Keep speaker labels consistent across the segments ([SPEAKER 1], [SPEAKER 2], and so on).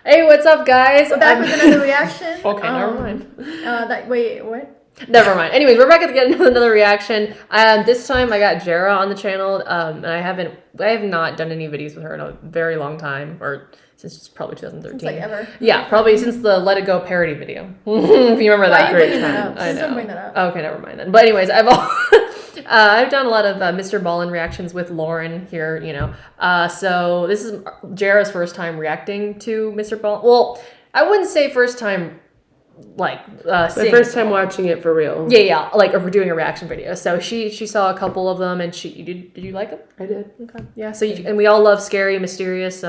[SPEAKER 1] Hey, what's up, guys?
[SPEAKER 2] We're back with another reaction.
[SPEAKER 1] Okay, never mind.
[SPEAKER 2] Wait, what?
[SPEAKER 1] Never mind. Anyways, we're back at getting another reaction. This time I got Jara on the channel, and I have not done any videos with her in a very long time, or since probably 2013.
[SPEAKER 2] It's like ever.
[SPEAKER 1] Yeah, probably since the Let It Go parody video. If you remember that.
[SPEAKER 2] Great time.
[SPEAKER 1] I know.
[SPEAKER 2] Don't bring that up.
[SPEAKER 1] Okay, never mind then. But anyways, I've done a lot of MrBallen reactions with Lauren here, you know. So this is Jara's first time reacting to MrBallen. Well, I wouldn't say first time, like
[SPEAKER 3] my first time watching it for real.
[SPEAKER 1] Yeah, like we're doing a reaction video. So she saw a couple of them, and did you like them?
[SPEAKER 3] I did.
[SPEAKER 1] Okay. Yeah. So and we all love scary, mysterious,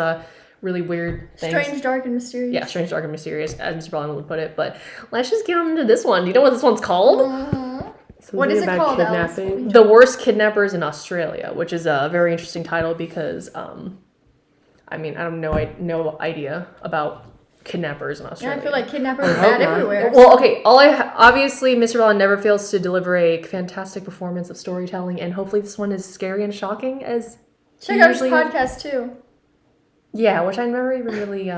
[SPEAKER 1] really weird things.
[SPEAKER 2] Strange, dark, and mysterious.
[SPEAKER 1] Yeah, strange, dark, and mysterious, as MrBallen would put it. But let's just get on into this one. Do you know what this one's called?
[SPEAKER 2] What is it called?
[SPEAKER 3] Kidnapping.
[SPEAKER 1] The Worst Kidnappers in Australia, which is a very interesting title because, I mean, I have no idea about kidnappers in Australia.
[SPEAKER 2] Yeah, I feel like kidnappers are bad everywhere.
[SPEAKER 1] Well, okay, obviously MrBallen never fails to deliver a fantastic performance of storytelling, and hopefully this one is scary and shocking as.
[SPEAKER 2] Check out his podcast too.
[SPEAKER 1] Yeah, which I never even really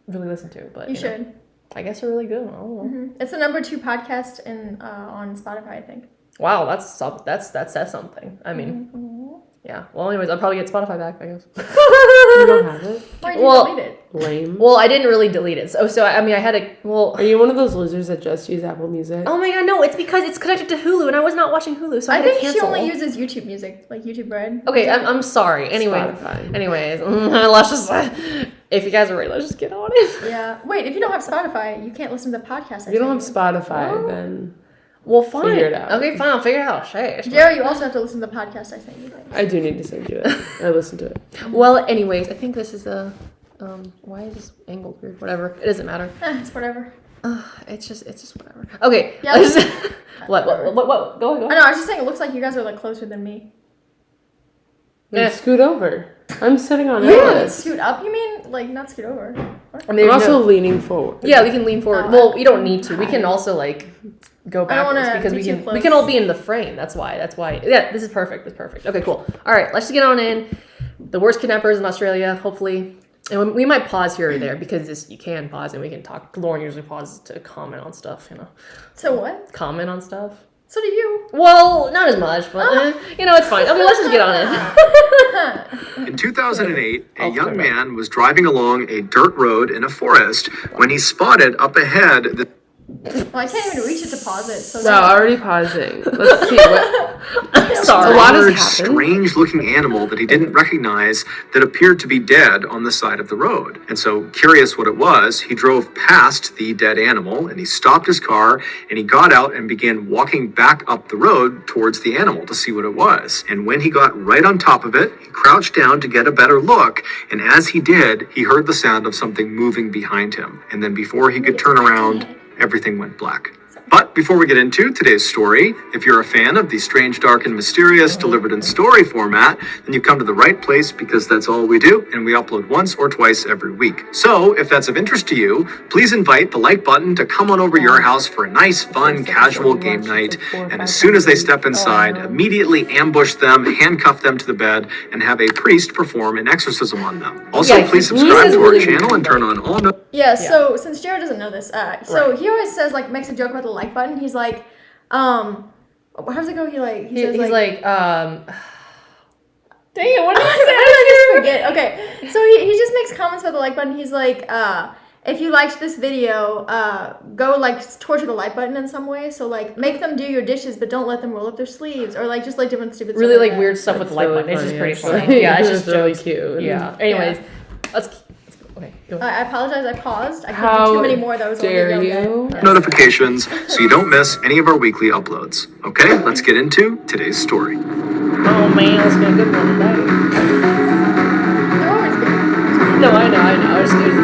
[SPEAKER 1] listened to, but
[SPEAKER 2] you should.
[SPEAKER 1] Know, I guess they're really good. I don't know.
[SPEAKER 2] It's the #2 podcast on Spotify, I think.
[SPEAKER 1] Wow, that says something. I mean, yeah. Well, anyways, I'll probably get Spotify back, I guess.
[SPEAKER 3] You don't have it?
[SPEAKER 2] Why did you delete it?
[SPEAKER 3] Lame.
[SPEAKER 1] Well, I didn't really delete it. So I mean, I had a well.
[SPEAKER 3] Are you one of those losers that just use Apple Music?
[SPEAKER 1] Oh my god, no! It's because it's connected to Hulu, and I was not watching Hulu, so I had to cancel.
[SPEAKER 2] I think she only uses YouTube Music, like YouTube Red.
[SPEAKER 1] Okay, I'm sorry. Anyways, let's just. If you guys are ready, let's just get on it.
[SPEAKER 2] Yeah. Wait, if you don't have Spotify, you can't listen to the podcast.
[SPEAKER 3] If you don't have Spotify, then.
[SPEAKER 1] Well, fine.
[SPEAKER 3] Figure it out.
[SPEAKER 1] Okay, fine. I'll figure it out.
[SPEAKER 2] Jerry, you also have to listen to the podcast, I think.
[SPEAKER 3] I do need to send you it. I listened to it.
[SPEAKER 1] Well, anyways, I think this is a. Why is this angled weird? Whatever. It doesn't matter.
[SPEAKER 2] It's whatever.
[SPEAKER 1] It's just whatever. Okay.
[SPEAKER 2] Yeah.
[SPEAKER 1] What? Go ahead.
[SPEAKER 2] I know. I was just saying, it looks like you guys are like closer than me.
[SPEAKER 3] Yeah. Scoot over. I'm sitting on
[SPEAKER 2] it. Scoot up? You mean like not scoot over?
[SPEAKER 3] I'm also leaning forward.
[SPEAKER 1] Yeah, we can lean forward. Well, we don't need to. We can also like go backwards because we can all be in the frame. That's why. Yeah, this is perfect. It's perfect. Okay, cool. All right, let's just get on in. The Worst Kidnappers in Australia. Hopefully, and we might pause here or there because you can pause and we can talk. Lauren usually pauses to comment on stuff. You know.
[SPEAKER 2] So what?
[SPEAKER 1] Comment on stuff.
[SPEAKER 2] So do you.
[SPEAKER 1] Well, not as much, but you know, it's fine. Okay, let's just get on it.
[SPEAKER 4] In 2008, a young man was driving along a dirt road in a forest when he spotted up ahead the...
[SPEAKER 2] Well, I can't even reach it to pause it. So
[SPEAKER 3] already pausing. Let's see what.
[SPEAKER 1] Sorry.
[SPEAKER 3] A lot has happened.
[SPEAKER 4] Strange-looking animal that he didn't recognize that appeared to be dead on the side of the road. And so, curious what it was, he drove past the dead animal and he stopped his car and he got out and began walking back up the road towards the animal to see what it was. And when he got right on top of it, he crouched down to get a better look. And as he did, he heard the sound of something moving behind him. And then before he could turn around, everything went black. But before we get into today's story, if you're a fan of the strange, dark, and mysterious delivered in story format, then you've come to the right place because that's all we do, and we upload once or twice every week. So if that's of interest to you, please invite the like button to come on over your house for a nice, fun, casual game night. And as soon as they step inside, immediately ambush them, handcuff them to the bed, and have a priest perform an exorcism on them. Also, please subscribe to our channel and turn on all notifications.
[SPEAKER 2] Yeah, so since Jared doesn't know this, he always says, like, makes a joke about the like button. He's like, how does it go? He's like,
[SPEAKER 1] dang it, what did he say?
[SPEAKER 2] I just forget. Okay, so he just makes comments about the like button. He's like, if you liked this video, go like torture the like button in some way. So like make them do your dishes, but don't let them roll up their sleeves, or like just like different stupid
[SPEAKER 1] really
[SPEAKER 2] stuff
[SPEAKER 1] like weird stuff with the like button. It's just pretty funny. Yeah, it's just
[SPEAKER 3] really cute.
[SPEAKER 1] Yeah. Anyways, let's okay. Go ahead.
[SPEAKER 2] I apologize. I paused. I couldn't do too many more. That was
[SPEAKER 3] dare you?
[SPEAKER 4] Notifications so you don't miss any of our weekly uploads. Okay, let's get into today's story.
[SPEAKER 1] Oh man, let's get a good one today.
[SPEAKER 2] They're always good.
[SPEAKER 1] No, I know. I just there's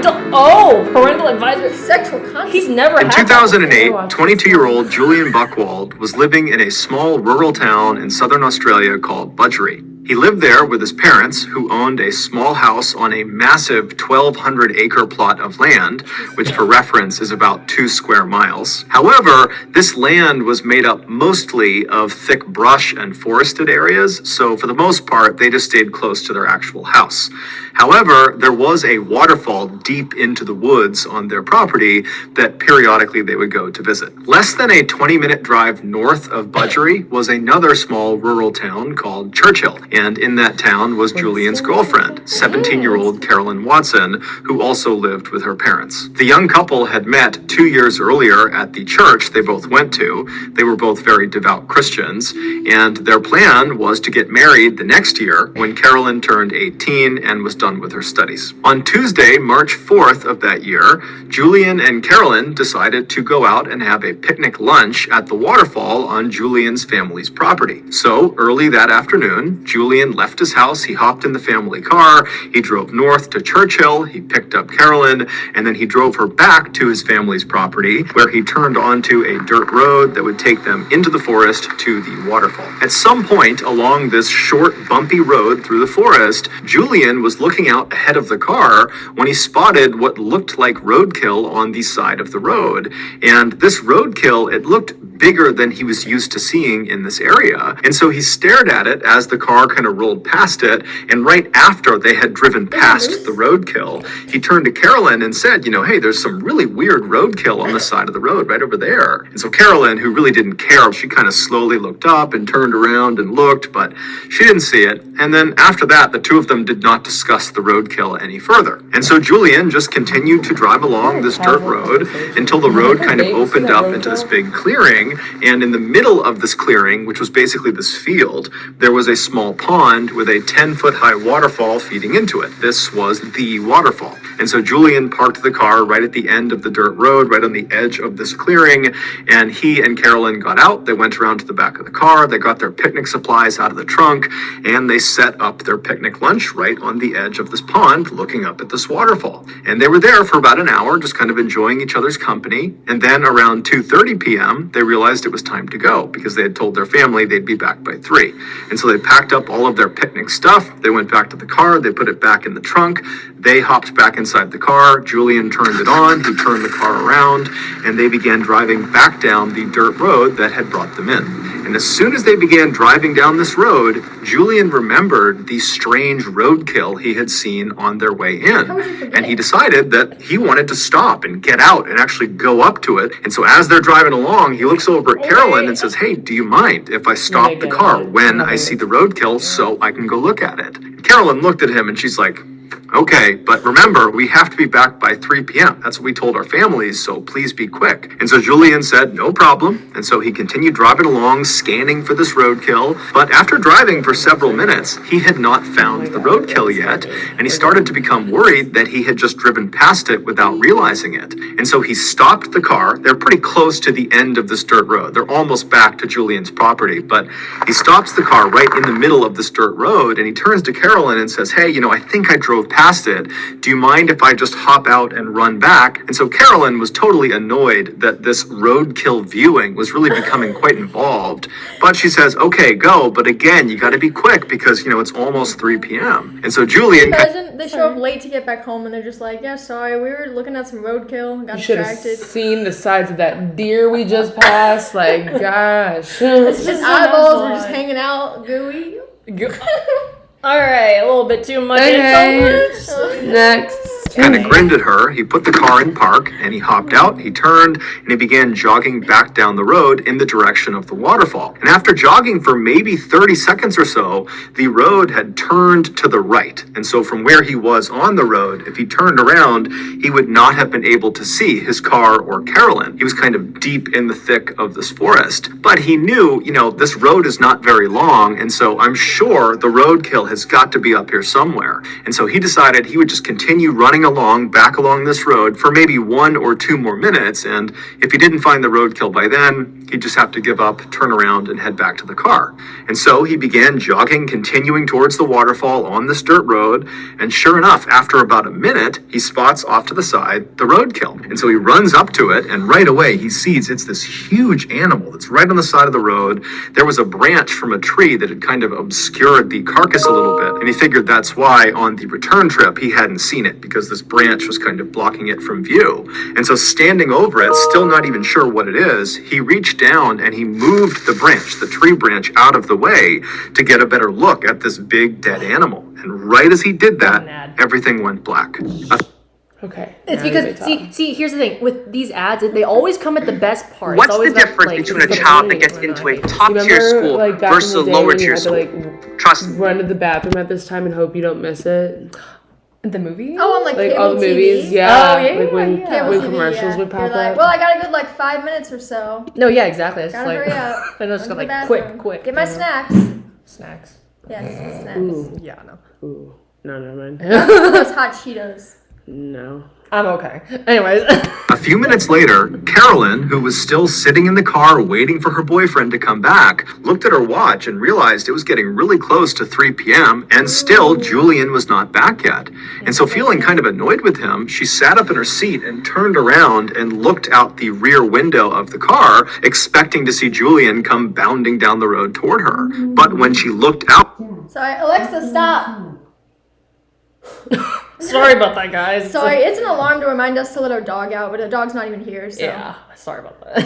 [SPEAKER 1] a parental advisory.
[SPEAKER 2] Sexual content.
[SPEAKER 1] He's never
[SPEAKER 4] In 2008, 22-year-old Julian Buchwald was living in a small rural town in southern Australia called Budgeree. He lived there with his parents, who owned a small house on a massive 1,200-acre plot of land, which for reference is about 2 square miles. However, this land was made up mostly of thick brush and forested areas, so for the most part, they just stayed close to their actual house. However, there was a waterfall deep into the woods on their property that periodically they would go to visit. Less than a 20-minute drive north of Budgery was another small rural town called Churchill, and in that town was Julian's girlfriend, 17-year-old Carolyn Watson, who also lived with her parents. The young couple had met 2 years earlier at the church they both went to. They were both very devout Christians, and their plan was to get married the next year when Carolyn turned 18 and was done with her studies. On Tuesday, March 4th of that year, Julian and Carolyn decided to go out and have a picnic lunch at the waterfall on Julian's family's property. So early that afternoon, Julian left his house, he hopped in the family car, he drove north to Churchill, he picked up Carolyn, and then he drove her back to his family's property, where he turned onto a dirt road that would take them into the forest to the waterfall. At some point along this short, bumpy road through the forest, Julian was looking out ahead of the car when he spotted what looked like roadkill on the side of the road. And this roadkill, it looked bigger than he was used to seeing in this area. And so he stared at it as the car kind of rolled past it. And right after they had driven past the roadkill, he turned to Carolyn and said, hey, there's some really weird roadkill on the side of the road right over there. And so Carolyn, who really didn't care, she kind of slowly looked up and turned around and looked, but she didn't see it. And then after that, the two of them did not discuss the roadkill any further. And so Julian just continued to drive along this dirt road until the road kind of opened up into this big clearing. And in the middle of this clearing, which was basically this field, there was a small pond with a 10-foot high waterfall feeding into it. This was the waterfall. And so Julian parked the car right at the end of the dirt road, right on the edge of this clearing, and he and Carolyn got out. They went around to the back of the car, they got their picnic supplies out of the trunk, and they set up their picnic lunch right on the edge of this pond, looking up at this waterfall. And they were there for about an hour, just kind of enjoying each other's company. And then around 2:30 p.m., they realized it was time to go because they had told their family they'd be back by 3. And so they packed up all of their picnic stuff. They went back to the car, they put it back in the trunk. They hopped back inside the car. Julian turned it on, he turned the car around, and they began driving back down the dirt road that had brought them in. And as soon as they began driving down this road, Julian remembered the strange roadkill he had seen on their way in. And he decided that he wanted to stop and get out and actually go up to it. And so as they're driving along, he looks over at Carolyn and says, hey, do you mind if I stop the car when I see the roadkill so I can go look at it? Carolyn looked at him and she's like, okay, but remember, we have to be back by 3 p.m. That's what we told our families, so please be quick. And so Julian said, no problem. And so he continued driving along, scanning for this roadkill. But after driving for several minutes, he had not found the roadkill yet. And he started to become worried that he had just driven past it without realizing it. And so he stopped the car. They're pretty close to the end of this dirt road. They're almost back to Julian's property. But he stops the car right in the middle of this dirt road. And he turns to Carolyn and says, hey, I think I drove past it. Do you mind if I just hop out and run back? And so Carolyn was totally annoyed that this roadkill viewing was really becoming quite involved. But she says, okay, go. But again, you got to be quick because, it's almost 3 p.m. And so Julian...
[SPEAKER 2] Imagine they show up late to get back home and they're just like, yeah, sorry, we were looking at some roadkill, got
[SPEAKER 3] you should
[SPEAKER 2] distracted.
[SPEAKER 3] have seen the sides of that deer we just passed. Like, gosh.
[SPEAKER 2] It's just eyeballs, we're just hanging out, gooey.
[SPEAKER 1] All right, a little bit too much.
[SPEAKER 3] Okay. Next.
[SPEAKER 4] Kind of grinned at her. He put the car in park and he hopped out, he turned, and he began jogging back down the road in the direction of the waterfall. And after jogging for maybe 30 seconds or so, the road had turned to the right. And so from where he was on the road, if he turned around, he would not have been able to see his car or Carolyn. He was kind of deep in the thick of this forest. But he knew, this road is not very long, and so I'm sure the roadkill has got to be up here somewhere. And so he decided he would just continue running along back along this road for maybe 1 or 2 more minutes, and if he didn't find the roadkill by then, he'd just have to give up, turn around, and head back to the car. And so he began jogging, continuing towards the waterfall on this dirt road, and sure enough, after about a minute, he spots off to the side the roadkill. And so he runs up to it, and right away he sees it's this huge animal that's right on the side of the road. There was a branch from a tree that had kind of obscured the carcass a little bit, and he figured that's why on the return trip he hadn't seen it, because this branch was kind of blocking it from view. And so standing over it, still not even sure what it is, he reached down and he moved the branch, the tree branch, out of the way to get a better look at this big dead animal. And right as he did that, everything went black.
[SPEAKER 3] Okay.
[SPEAKER 1] It's because see, here's the thing with these ads, they always come at the best part.
[SPEAKER 5] What's the difference between a child that gets into a top tier school versus a lower tier school? Trust me.
[SPEAKER 3] Run to the bathroom at this time and hope you don't miss it.
[SPEAKER 1] The movie?
[SPEAKER 2] Oh, on like
[SPEAKER 3] all the movies,
[SPEAKER 2] TV?
[SPEAKER 3] yeah.
[SPEAKER 1] Oh, yeah,
[SPEAKER 3] like when
[SPEAKER 2] TV,
[SPEAKER 3] commercials would pop
[SPEAKER 2] You're like,
[SPEAKER 3] up.
[SPEAKER 2] well, I got a good like 5 minutes or so.
[SPEAKER 1] No, yeah, exactly. It's
[SPEAKER 2] Gotta
[SPEAKER 1] like,
[SPEAKER 2] hurry up.
[SPEAKER 1] I know, just
[SPEAKER 2] Run
[SPEAKER 1] go
[SPEAKER 2] to the
[SPEAKER 1] like
[SPEAKER 2] bathroom.
[SPEAKER 1] quick.
[SPEAKER 2] Get my snacks.
[SPEAKER 1] Snacks.
[SPEAKER 2] Yes, snacks.
[SPEAKER 3] Ooh.
[SPEAKER 1] Yeah, no.
[SPEAKER 3] Ooh. No, never mind.
[SPEAKER 2] Those hot Cheetos.
[SPEAKER 3] No.
[SPEAKER 1] I'm okay. Anyways.
[SPEAKER 4] A few minutes later, Carolyn, who was still sitting in the car waiting for her boyfriend to come back, looked at her watch and realized it was getting really close to 3 p.m. and still Julian was not back yet. And so feeling kind of annoyed with him, she sat up in her seat and turned around and looked out the rear window of the car, expecting to see Julian come bounding down the road toward her. But when she looked out...
[SPEAKER 2] Sorry, Alexa, stop.
[SPEAKER 1] Sorry about that, guys.
[SPEAKER 2] Sorry, it's an alarm to remind us to let our dog out, but the dog's not even here, so.
[SPEAKER 1] Yeah, sorry about that.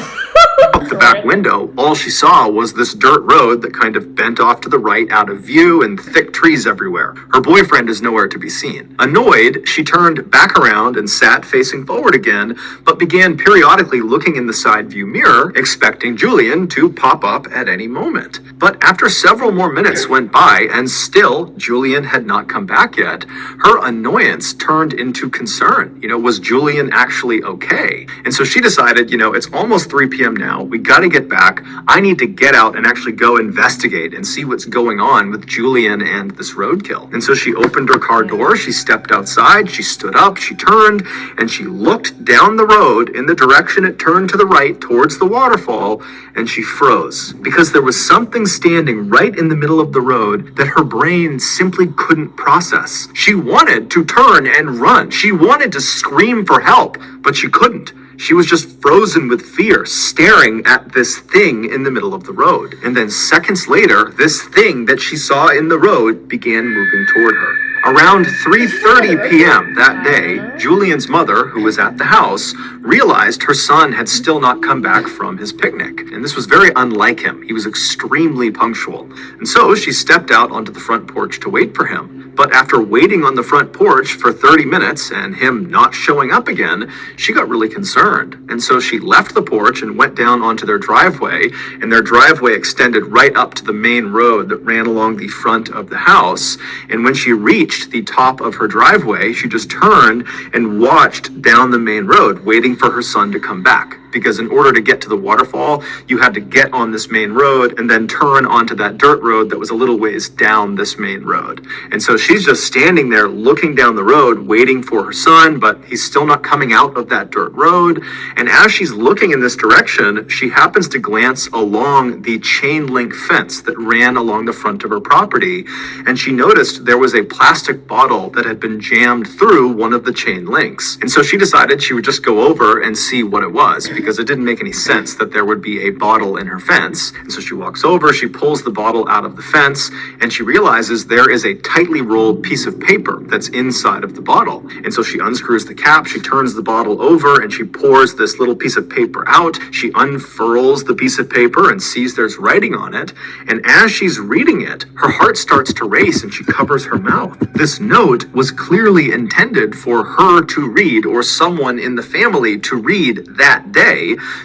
[SPEAKER 4] Out the back window, all she saw was this dirt road that kind of bent off to the right out of view and thick trees everywhere. Her boyfriend is nowhere to be seen. Annoyed, she turned back around and sat facing forward again, but began periodically looking in the side view mirror, expecting Julian to pop up at any moment. But after several more minutes went by and still Julian had not come back yet, her annoyance turned into concern. Was Julian actually okay? And so she decided, it's almost 3 p.m. now. We got to get back. I need to get out and actually go investigate and see what's going on with Julian and this roadkill. And so she opened her car door. She stepped outside. She stood up. She turned and she looked down the road in the direction it turned to the right towards the waterfall, and she froze because there was something standing right in the middle of the road that her brain simply couldn't process. She wanted to turn and run. She wanted to scream for help, but she couldn't. She was just frozen with fear, staring at this thing in the middle of the road. And then seconds later, this thing that she saw in the road began moving toward her. Around 3:30 p.m. that day, Julian's mother, who was at the house, realized her son had still not come back from his picnic. And this was very unlike him. He was extremely punctual. And so she stepped out onto the front porch to wait for him. But after waiting on the front porch for 30 minutes and him not showing up again, she got really concerned. And so she left the porch and went down onto their driveway, and their driveway extended right up to the main road that ran along the front of the house. And when she reached the top of her driveway, she just turned and watched down the main road, waiting for her son to come back. Because in order to get to the waterfall, you had to get on this main road and then turn onto that dirt road that was a little ways down this main road. And so she's just standing there looking down the road, waiting for her son, but he's still not coming out of that dirt road. And as she's looking in this direction, she happens to glance along the chain link fence that ran along the front of her property. And she noticed there was a plastic bottle that had been jammed through one of the chain links. And so she decided she would just go over and see what it was, because it didn't make any sense that there would be a bottle in her fence. And so she walks over, she pulls the bottle out of the fence, and she realizes there is a tightly rolled piece of paper that's inside of the bottle. And so she unscrews the cap, she turns the bottle over, and she pours this little piece of paper out. She unfurls the piece of paper and sees there's writing on it. And as she's reading it, her heart starts to race and she covers her mouth. This note was clearly intended for her to read, or someone in the family to read that day,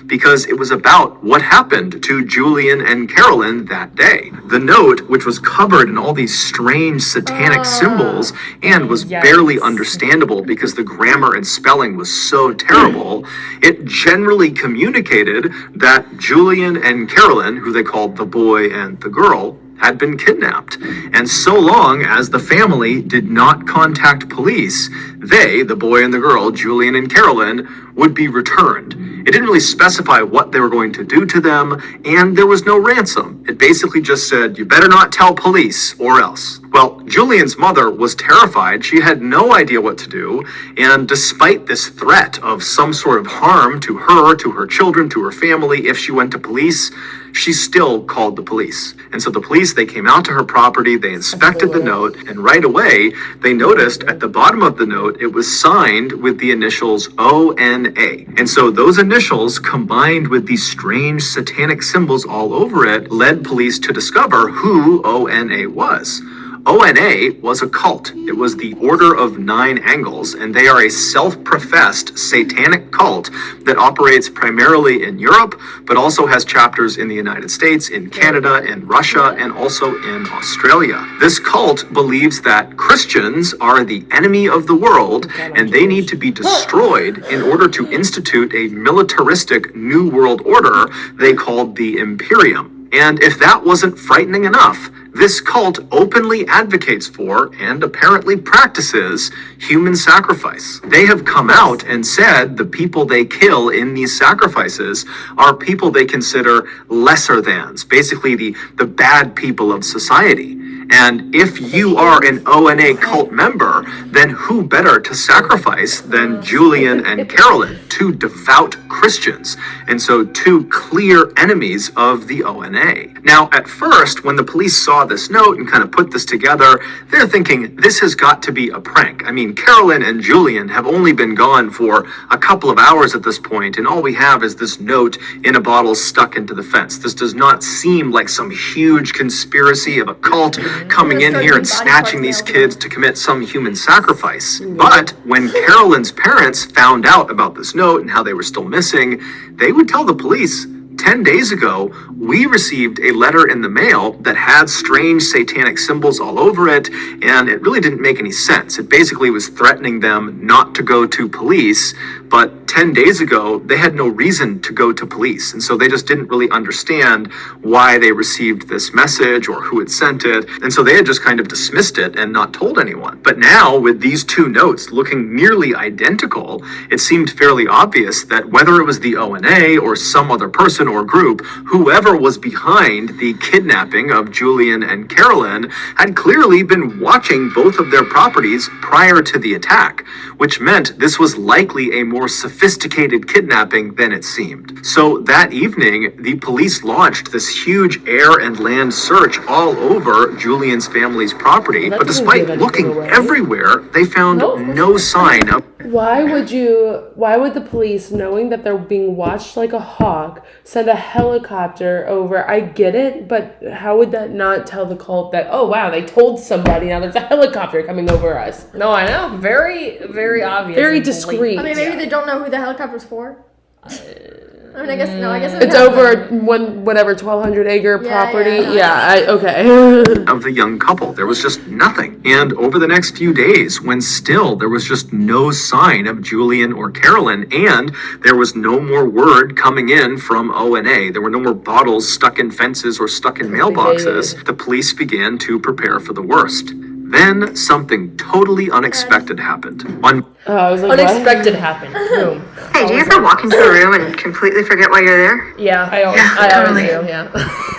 [SPEAKER 4] because it was about what happened to Julian and Carolyn that day. The note, which was covered in all these strange satanic symbols and was barely understandable because the grammar and spelling was so terrible, it generally communicated that Julian and Carolyn, who they called the boy and the girl, had been kidnapped. And so long as the family did not contact police, they, the boy and the girl, Julian and Carolyn, would be returned. It didn't really specify what they were going to do to them, and there was no ransom. It basically just said, you better not tell police or else. Well, Julian's mother was terrified. She had no idea what to do, and despite this threat of some sort of harm to her children, to her family, if she went to police, she still called the police. And so the police, they came out to her property, they inspected the note, and right away, they noticed at the bottom of the note, it was signed with the initials ONA. And so those initials, combined with these strange satanic symbols all over it, led police to discover who ONA was. ONA was a cult. It was the Order of Nine Angles, and they are a self-professed satanic cult that operates primarily in Europe, but also has chapters in the United States, in Canada, in Russia, and also in Australia. This cult believes that Christians are the enemy of the world, and they need to be destroyed in order to institute a militaristic New World Order they called the Imperium. And if that wasn't frightening enough, this cult openly advocates for and apparently practices human sacrifice. They have come out and said the people they kill in these sacrifices are people they consider lesser thans, basically the bad people of society. And if you are an ONA cult member, then who better to sacrifice than Julian and Carolyn, two devout Christians, and so two clear enemies of the ONA. Now, at first, when the police saw this note and kind of put this together, they're thinking this has got to be a prank. I mean, Carolyn and Julian have only been gone for a couple of hours at this point, and all we have is this note in a bottle stuck into the fence. This does not seem like some huge conspiracy of a cult coming in here and snatching these kids to commit some human sacrifice. But when Carolyn's parents found out about this note and how they were still missing, they would tell the police, 10 days ago, we received a letter in the mail that had strange satanic symbols all over it, and it really didn't make any sense. It basically was threatening them not to go to police, but 10 days ago, they had no reason to go to police, and so they just didn't really understand why they received this message or who had sent it, and so they had just kind of dismissed it and not told anyone. But now, with these two notes looking nearly identical, it seemed fairly obvious that whether it was the ONA or some other person or group, whoever was behind the kidnapping of Julian and Carolyn had clearly been watching both of their properties prior to the attack, which meant this was likely a more sophisticated kidnapping than it seemed. So that evening, the police launched this huge air and land search all over Julian's family's property, but despite looking everywhere, they found no sign of...
[SPEAKER 3] Why would the police, knowing that they're being watched like a hawk, send a helicopter over? I get it, but how would that not tell the cult that, oh wow, they told somebody, now there's a helicopter coming over us?
[SPEAKER 1] No, I know. Very, very obvious.
[SPEAKER 3] Very discreet.
[SPEAKER 2] I mean, maybe they don't know who the helicopter's for. I mean, I guess
[SPEAKER 3] it's over 1,200 acre property. Okay.
[SPEAKER 4] of the young couple. There was just nothing. And over the next few days, when still there was just no sign of Julian or Carolyn, and there was no more word coming in from ONA, there were no more bottles stuck in fences or stuck in mailboxes, the police began to prepare for the worst. Then something totally unexpected happened.
[SPEAKER 1] Unexpected happened. Boom.
[SPEAKER 6] Hey, do you ever walk into a room and completely forget why you're there?
[SPEAKER 1] Yeah, I always do, yeah.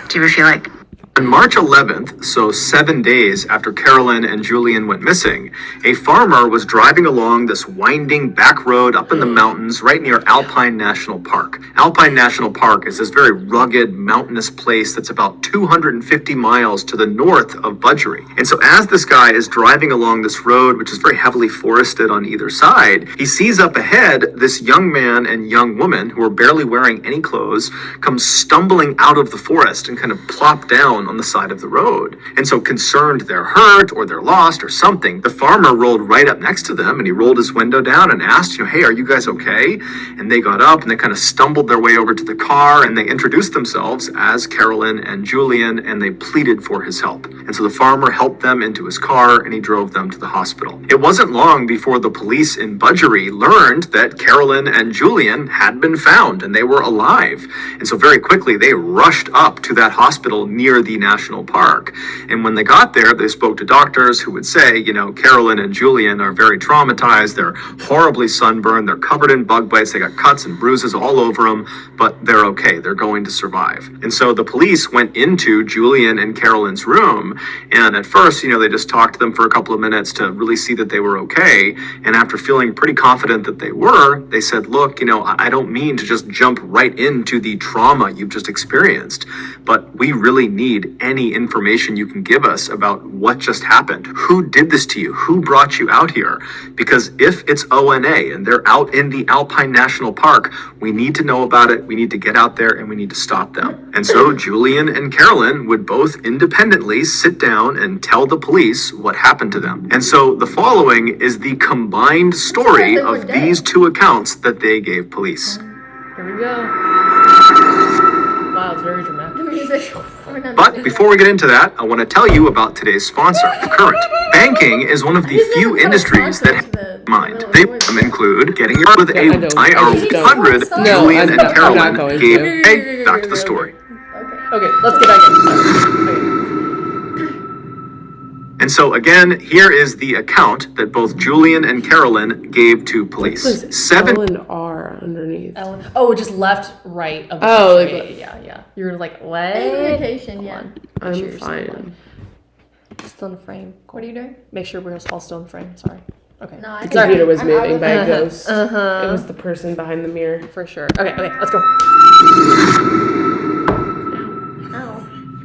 [SPEAKER 6] Do you ever feel like...
[SPEAKER 4] On March 11th, so 7 days after Carolyn and Julian went missing, a farmer was driving along this winding back road up in the mountains right near Alpine National Park. Alpine National Park is this very rugged, mountainous place that's about 250 miles to the north of Budgery. And so as this guy is driving along this road, which is very heavily forested on either side, he sees up ahead this young man and young woman who are barely wearing any clothes come stumbling out of the forest and kind of plop down on the side of the road. And so concerned they're hurt or they're lost or something, the farmer rolled right up next to them and he rolled his window down and asked, hey, are you guys okay? And they got up and they kind of stumbled their way over to the car and they introduced themselves as Carolyn and Julian and they pleaded for his help. And so the farmer helped them into his car and he drove them to the hospital. It wasn't long before the police in Budgery learned that Carolyn and Julian had been found and they were alive. And so very quickly they rushed up to that hospital near the national park. And when they got there, they spoke to doctors who would say, Carolyn and Julian are very traumatized. They're horribly sunburned. They're covered in bug bites. They got cuts and bruises all over them, but they're okay. They're going to survive. And so the police went into Julian and Carolyn's room. And at first, they just talked to them for a couple of minutes to really see that they were okay. And after feeling pretty confident that they were, they said, look, I don't mean to just jump right into the trauma you've just experienced, but we really need any information you can give us about what just happened. Who did this to you? Who brought you out here? Because if it's ONA and they're out in the Alpine National Park, we need to know about it. We need to get out there and we need to stop them. And so Julian and Carolyn would both independently sit down and tell the police what happened to them. And so the following is the combined story of these two accounts that they gave police.
[SPEAKER 1] Here we go. Wow, it's very dramatic.
[SPEAKER 2] The music.
[SPEAKER 4] But before we get into that, I want to tell you about today's sponsor, Current. Banking is one of the few industries that have in mind. They include getting your with a IR100 Julian and Carolyn gave. Hey, back to the story.
[SPEAKER 1] Okay, let's get back into it.
[SPEAKER 4] And so again, here is the account that both Julian and Carolyn gave to police.
[SPEAKER 3] L and R underneath.
[SPEAKER 1] Oh, just left, right of the
[SPEAKER 3] country.
[SPEAKER 1] Yeah. You're like, what?
[SPEAKER 2] Communication, yeah.
[SPEAKER 3] I'm fine.
[SPEAKER 1] Still in the frame. Cool.
[SPEAKER 2] What are you doing?
[SPEAKER 1] Make sure we're all still in the frame. Sorry. Okay.
[SPEAKER 2] No,
[SPEAKER 3] the computer was moving by a ghost. It was the person behind the mirror.
[SPEAKER 1] For sure. Okay, let's go.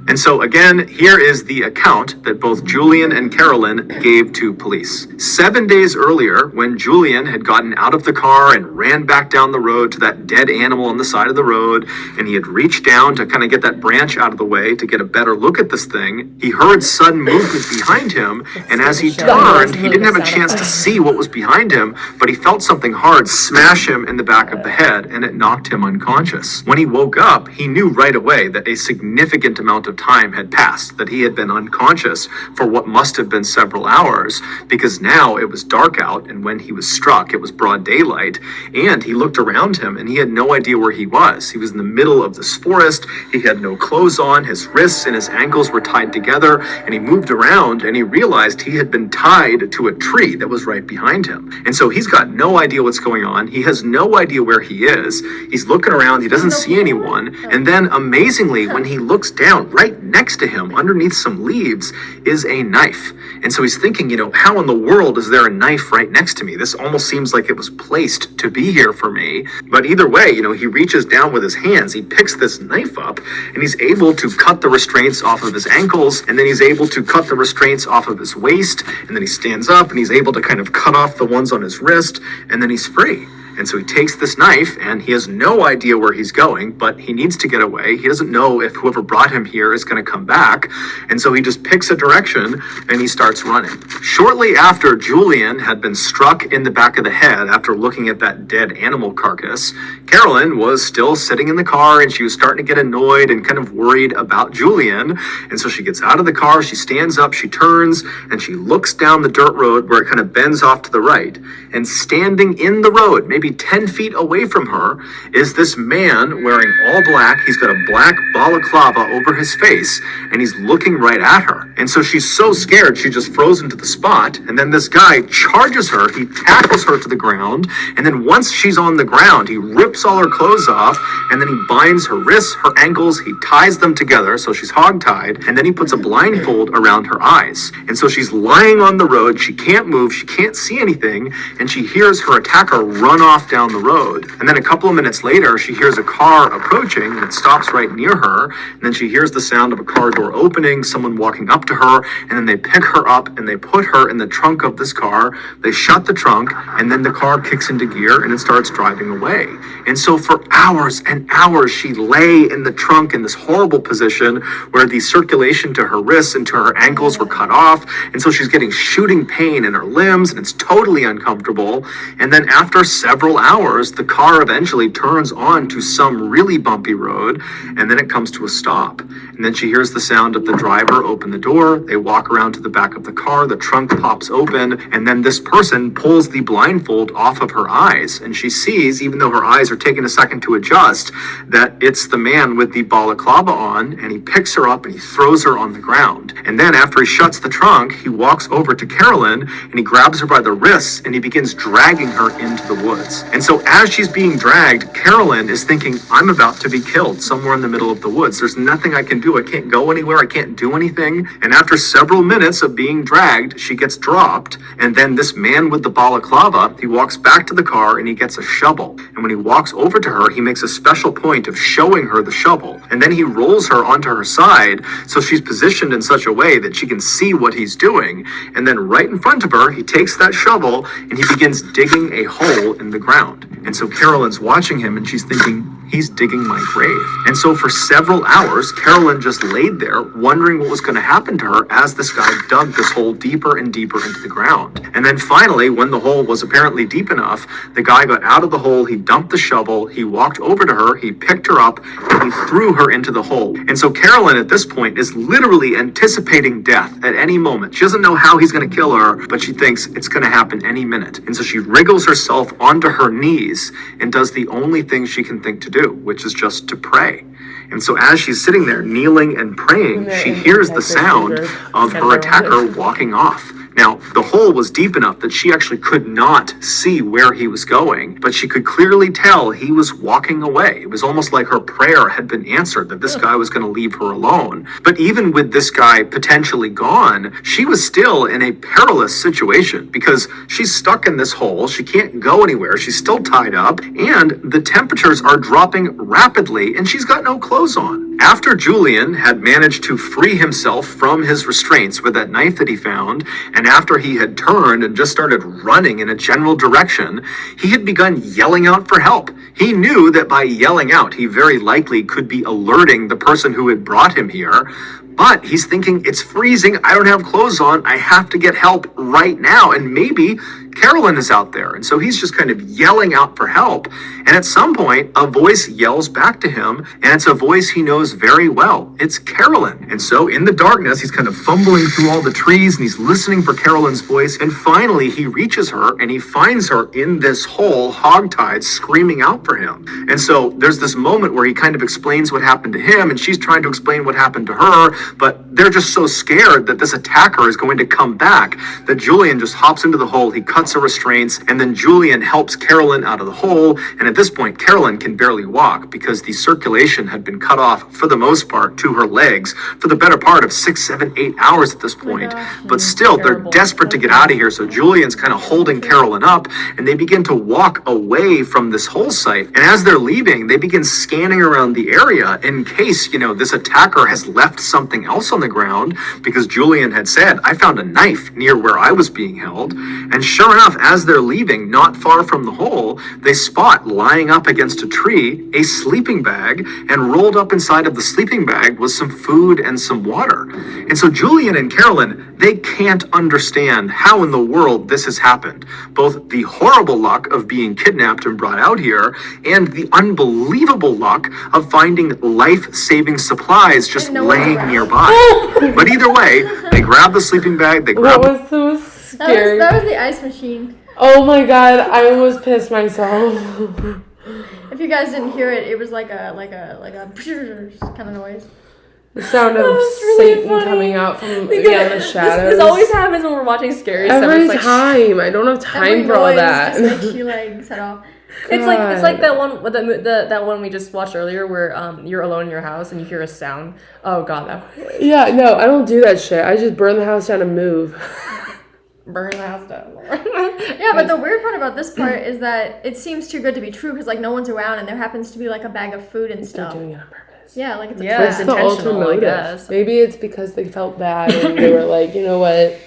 [SPEAKER 4] And so again, here is the account that both Julian and Carolyn gave to police. 7 days earlier, when Julian had gotten out of the car and ran back down the road to that dead animal on the side of the road, and he had reached down to kind of get that branch out of the way to get a better look at this thing, he heard sudden movement behind him, and as he turned, he didn't have a chance to see what was behind him, but he felt something hard smash him in the back of the head, and it knocked him unconscious. When he woke up, he knew right away that a significant amount of time had passed, that he had been unconscious for what must have been several hours, because now it was dark out, and when he was struck, it was broad daylight, and he looked around him and he had no idea where he was. He was in the middle of this forest, he had no clothes on, his wrists and his ankles were tied together, and he moved around and he realized he had been tied to a tree that was right behind him. And so he's got no idea what's going on, he has no idea where he is, he's looking around, he doesn't see anyone, and then amazingly, when he looks down, right next to him, underneath some leaves, is a knife. And so he's thinking, how in the world is there a knife right next to me? This almost seems like it was placed to be here for me. But either way, he reaches down with his hands, he picks this knife up, and he's able to cut the restraints off of his ankles, and then he's able to cut the restraints off of his waist, and then he stands up and he's able to kind of cut off the ones on his wrist, and then he's free. And so he takes this knife and he has no idea where he's going, but he needs to get away. He doesn't know if whoever brought him here is going to come back. And so he just picks a direction and he starts running. Shortly after Julian had been struck in the back of the head after looking at that dead animal carcass, Carolyn was still sitting in the car and she was starting to get annoyed and kind of worried about Julian. And so she gets out of the car, she stands up, she turns, and she looks down the dirt road where it kind of bends off to the right. And standing in the road, maybe 10 feet away from her, is this man wearing all black. He's got a black balaclava over his face, and he's looking right at her. And so she's so scared, she just frozen to the spot. And then this guy charges her, he tackles her to the ground, and then once she's on the ground, he rips all her clothes off, and then he binds her wrists, her ankles, he ties them together so she's hogtied, and then he puts a blindfold around her eyes. And so she's lying on the road, she can't move, she can't see anything, and she hears her attacker run off down the road. And then a couple of minutes later, she hears a car approaching, and it stops right near her, and then she hears the sound of a car door opening, someone walking up to her, and then they pick her up and they put her in the trunk of this car, they shut the trunk, and then the car kicks into gear and it starts driving away. And so for hours and hours, she lay in the trunk in this horrible position where the circulation to her wrists and to her ankles were cut off, and so she's getting shooting pain in her limbs, and it's totally uncomfortable. And then after several several hours, the car eventually turns onto some really bumpy road, and then it comes to a stop. And then she hears the sound of the driver open the door. They walk around to the back of the car, the trunk pops open, and then this person pulls the blindfold off of her eyes. And she sees, even though her eyes are taking a second to adjust, that it's the man with the balaclava on, and he picks her up and he throws her on the ground. And then after he shuts the trunk, he walks over to Carolyn and he grabs her by the wrists and he begins dragging her into the woods. And so as she's being dragged, Carolyn is thinking, I'm about to be killed somewhere in the middle of the woods. There's nothing I can do. I can't go anywhere. I can't do anything. And after several minutes of being dragged, she gets dropped. And then this man with the balaclava, he walks back to the car and he gets a shovel. And when he walks over to her, he makes a special point of showing her the shovel. And then he rolls her onto her side so she's positioned in such a way that she can see what he's doing. And then right in front of her, he takes that shovel and he begins digging a hole in the ground. And so Carolyn's watching him and she's thinking, he's digging my grave. And so for several hours, Carolyn just laid there wondering what was going to happen to her as this guy dug this hole deeper and deeper into the ground. And then finally, when the hole was apparently deep enough, the guy got out of the hole, he dumped the shovel, he walked over to her, he picked her up, and he threw her into the hole. And so Carolyn at this point is literally anticipating death at any moment. She doesn't know how he's going to kill her, but she thinks it's going to happen any minute. And so she wriggles herself onto her knees and does the only thing she can think to do, which is just to pray. And so as she's sitting there kneeling and praying, she hears the sound of her attacker walking off. Now, the hole was deep enough that she actually could not see where he was going, but she could clearly tell he was walking away. It was almost like her prayer had been answered, that this guy was going to leave her alone. But even with this guy potentially gone, she was still in a perilous situation because she's stuck in this hole. She can't go anywhere. She's still tied up, and the temperatures are dropping rapidly, and she's got no clothes on. After Julian had managed to free himself from his restraints with that knife that he found, and after he had turned and just started running in a general direction, he had begun yelling out for help. He knew that by yelling out, he very likely could be alerting the person who had brought him here. But he's thinking, it's freezing, I don't have clothes on, I have to get help right now. And maybe Carolyn is out there. And so he's just kind of yelling out for help. And at some point, a voice yells back to him, and it's a voice he knows very well. It's Carolyn. And so in the darkness, he's kind of fumbling through all the trees, and he's listening for Carolyn's voice. And finally, he reaches her, and he finds her in this hole, hogtied, screaming out for him. And so there's this moment where he kind of explains what happened to him, and she's trying to explain what happened to her, but they're just so scared that this attacker is going to come back that Julian just hops into the hole, he cuts her restraints, and then Julian helps Carolyn out of the hole. And at this point, Carolyn can barely walk because the circulation had been cut off for the most part to her legs for the better part of 6, 7, 8 hours at this point. But still, they're desperate to get out of here. So Julian's kind of holding Carolyn up, and they begin to walk away from this hole site. And as they're leaving, they begin scanning around the area in case, this attacker has left something else on the ground, because Julian had said, I found a knife near where I was being held. And sure enough, as they're leaving, not far from the hole, they spot lying up against a tree a sleeping bag, and rolled up inside of the sleeping bag was some food and some water. And so Julian and Carolyn, they can't understand how in the world this has happened. Both the horrible luck of being kidnapped and brought out here, and the unbelievable luck of finding life-saving supplies just laying nearby. But either way, they grab the sleeping bag, they grab...
[SPEAKER 3] That was so scary.
[SPEAKER 2] That was the ice machine.
[SPEAKER 3] Oh my god, I almost pissed myself.
[SPEAKER 2] If you guys didn't hear it, it was like a kind of noise.
[SPEAKER 3] The sound of really Satan coming out from the shadows.
[SPEAKER 1] This always happens when we're watching scary stuff.
[SPEAKER 3] Every time. I don't have time for all that.
[SPEAKER 2] Just makes you set off.
[SPEAKER 1] It's like that one with that one we just watched earlier where you're alone in your house and you hear a sound. Oh god, that.
[SPEAKER 3] Yeah, no, I don't do that shit. I just burn the house down and move.
[SPEAKER 1] Burn the house down.
[SPEAKER 2] Yeah, but the weird part about this part is that it seems too good to be true because no one's around and there happens to be a bag of food and stuff.
[SPEAKER 3] They're doing it on purpose.
[SPEAKER 2] Yeah, it's a
[SPEAKER 3] What's the ultimate motive? Maybe it's because they felt bad and they were like, you know what,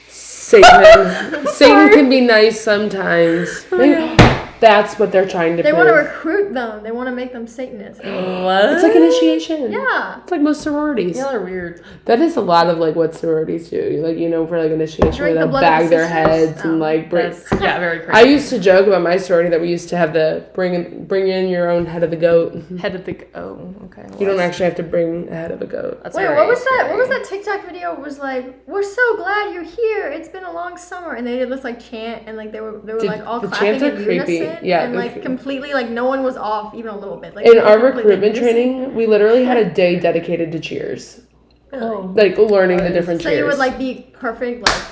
[SPEAKER 3] Satan can be nice sometimes. Maybe, That's what they're trying to
[SPEAKER 2] They
[SPEAKER 3] prove.
[SPEAKER 2] want to recruit them. They want to make them Satanists.
[SPEAKER 1] What?
[SPEAKER 3] It's like initiation.
[SPEAKER 2] Yeah.
[SPEAKER 3] It's like most sororities.
[SPEAKER 1] Y'all are weird.
[SPEAKER 3] That is a lot of like what sororities do. Like, you know, for like initiation,
[SPEAKER 2] Drink
[SPEAKER 3] where
[SPEAKER 2] the
[SPEAKER 3] they'll
[SPEAKER 2] blood of
[SPEAKER 3] bag
[SPEAKER 2] the
[SPEAKER 3] their
[SPEAKER 2] sisters?
[SPEAKER 3] heads and like bring.
[SPEAKER 1] Yeah, very crazy.
[SPEAKER 3] I used to joke about my sorority that we used to have the bring in your own head of the goat.
[SPEAKER 1] Head of the... Oh, okay.
[SPEAKER 3] You don't actually have to bring a head of a goat.
[SPEAKER 1] That's
[SPEAKER 2] Wait,
[SPEAKER 1] very
[SPEAKER 2] what was that?
[SPEAKER 1] scary.
[SPEAKER 2] What was that TikTok video? It was like, "We're so glad you're here. It's been a long summer," and they did this like chant, and like they were like all
[SPEAKER 3] the
[SPEAKER 2] clapping
[SPEAKER 3] chants are
[SPEAKER 2] in
[SPEAKER 3] creepy.
[SPEAKER 2] unison,
[SPEAKER 3] Yeah,
[SPEAKER 2] and like completely like no one was off even a little bit. Like
[SPEAKER 3] In
[SPEAKER 2] they were
[SPEAKER 3] our
[SPEAKER 2] completely
[SPEAKER 3] recruitment
[SPEAKER 2] unison.
[SPEAKER 3] training, we literally had a day dedicated to cheers.
[SPEAKER 1] Oh,
[SPEAKER 3] Like learning the different
[SPEAKER 2] So
[SPEAKER 3] cheers.
[SPEAKER 2] you would like be perfect, like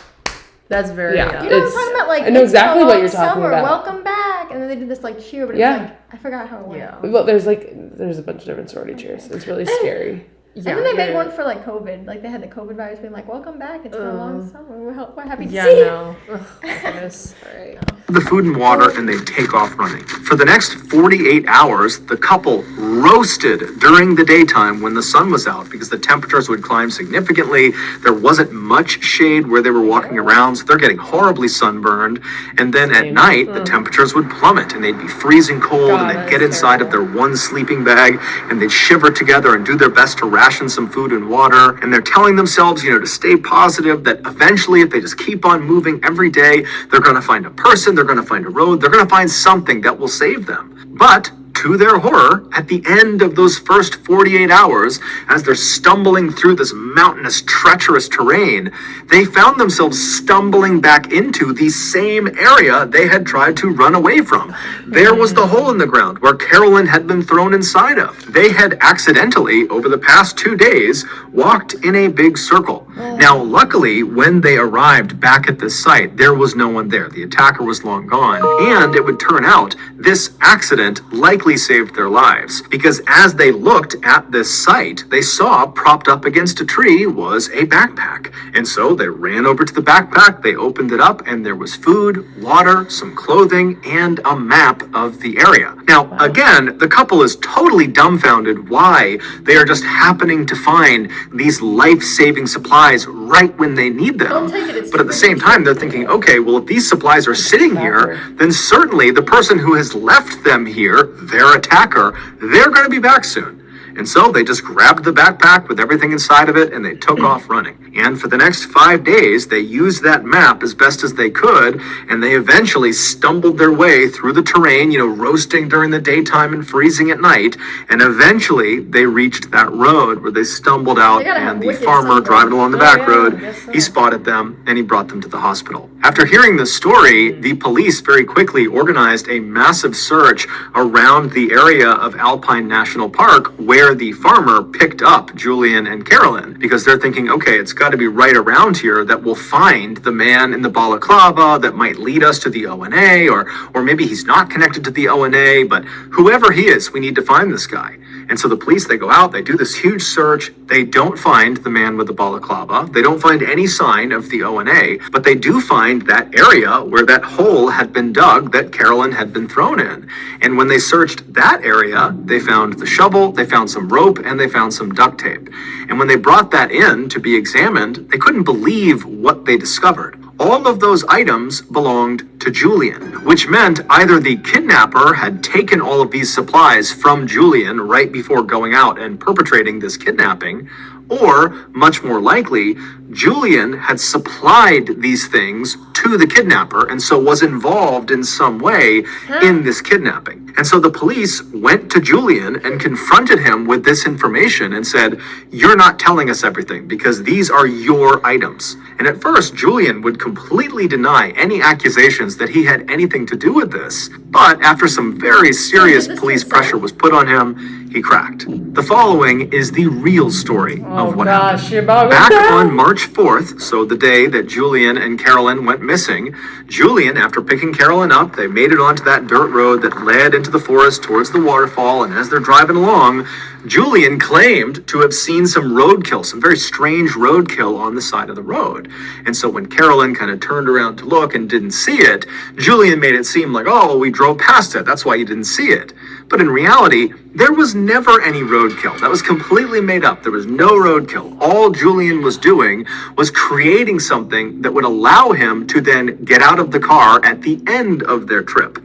[SPEAKER 1] that's very...
[SPEAKER 3] Yeah.
[SPEAKER 2] you know what I'm
[SPEAKER 3] It's-
[SPEAKER 2] talking about? Like
[SPEAKER 3] I know
[SPEAKER 2] "It's been a
[SPEAKER 3] exactly what
[SPEAKER 2] long
[SPEAKER 3] you're talking
[SPEAKER 2] summer.
[SPEAKER 3] about.
[SPEAKER 2] Welcome back, and then they did this like cheer, but it
[SPEAKER 3] Yeah.
[SPEAKER 2] was like I forgot how it went.
[SPEAKER 1] Yeah.
[SPEAKER 3] Well, there's a bunch of different sorority cheers. It's really scary.
[SPEAKER 1] Yeah,
[SPEAKER 2] And then they made
[SPEAKER 1] yeah.
[SPEAKER 2] one for like COVID. Like they had the COVID virus being like, "Welcome back. It's been a long summer. We're happy to
[SPEAKER 1] Yeah,
[SPEAKER 2] see you."
[SPEAKER 1] no. Ugh, goodness. All right.
[SPEAKER 4] The food and water, and they take off running. For the next 48 hours, the couple roasted during the daytime when the sun was out because the temperatures would climb significantly. There wasn't much shade where they were walking around, so they're getting horribly sunburned. And then at night, the temperatures would plummet and they'd be freezing cold, and they'd get inside of their one sleeping bag and they'd shiver together and do their best to ration some food and water. And they're telling themselves, to stay positive, that eventually, if they just keep on moving every day, they're going to find a person, they're going to find a road, they're going to find something that will save them. But to their horror, at the end of those first 48 hours, as they're stumbling through this mountainous, treacherous terrain, they found themselves stumbling back into the same area they had tried to run away from. There was the hole in the ground where Carolyn had been thrown inside of. They had accidentally, over the past 2 days, walked in a big circle. Now, luckily, when they arrived back at this site, there was no one there. The attacker was long gone, and it would turn out this accident likely saved their lives, because as they looked at this site, they saw propped up against a tree was a backpack. And so they ran over to the backpack, they opened it up, and there was food, water, some clothing, and a map of the area. Now, again, the couple is totally dumbfounded why they are just happening to find these life-saving supplies right when they need them.
[SPEAKER 2] Don't take it, it's
[SPEAKER 4] But at the same time, they're thinking, okay, well, if these supplies are sitting here, then certainly the person who has left them here, their attacker, they're going to be back soon. And so they just grabbed the backpack with everything inside of it and they took off running. And for the next 5 days, they used that map as best as they could, and they eventually stumbled their way through the terrain, roasting during the daytime and freezing at night. And eventually they reached that road where they stumbled out,
[SPEAKER 2] They gotta have
[SPEAKER 4] and the
[SPEAKER 2] wicked
[SPEAKER 4] farmer
[SPEAKER 2] sunburn.
[SPEAKER 4] driving along the
[SPEAKER 1] Oh,
[SPEAKER 4] back
[SPEAKER 1] yeah,
[SPEAKER 4] road,
[SPEAKER 1] I guess so.
[SPEAKER 4] he spotted them and he brought them to the hospital. After hearing this story, the police very quickly organized a massive search around the area of Alpine National Park where the farmer picked up Julian and Carolyn, because they're thinking, okay, it's got to be right around here that we'll find the man in the balaclava that might lead us to the ONA, or maybe he's not connected to the ONA, but whoever he is, we need to find this guy. And so the police, they go out, they do this huge search. They don't find the man with the balaclava. They don't find any sign of the ONA, but they do find that area where that hole had been dug that Carolyn had been thrown in. And when they searched that area, they found the shovel, they found some rope, and they found some duct tape. And when they brought that in to be examined, they couldn't believe what they discovered. All of those items belonged to Julian, which meant either the kidnapper had taken all of these supplies from Julian right before going out and perpetrating this kidnapping, or, much more likely, Julian had supplied these things to the kidnapper and so was involved in some way in this kidnapping. And so the police went to Julian and confronted him with this information and said, "You're not telling us everything because these are your items." And at first, Julian would completely deny any accusations that he had anything to do with this. But after some very serious police pressure was put on him, he cracked. The following is the real story of what happened.
[SPEAKER 1] You're about
[SPEAKER 4] Back on March 4th, so the day that Julian and Carolyn went missing, Julian, after picking Carolyn up, they made it onto that dirt road that led into the forest towards the waterfall, and as they're driving along, Julian claimed to have seen some roadkill, some very strange roadkill on the side of the road. And so when Carolyn kind of turned around to look and didn't see it, Julian made it seem like, oh, well, we drove past it, that's why you didn't see it. But in reality, there was never any roadkill. That was completely made up. There was no roadkill. All Julian was doing was creating something that would allow him to then get out of the car at the end of their trip.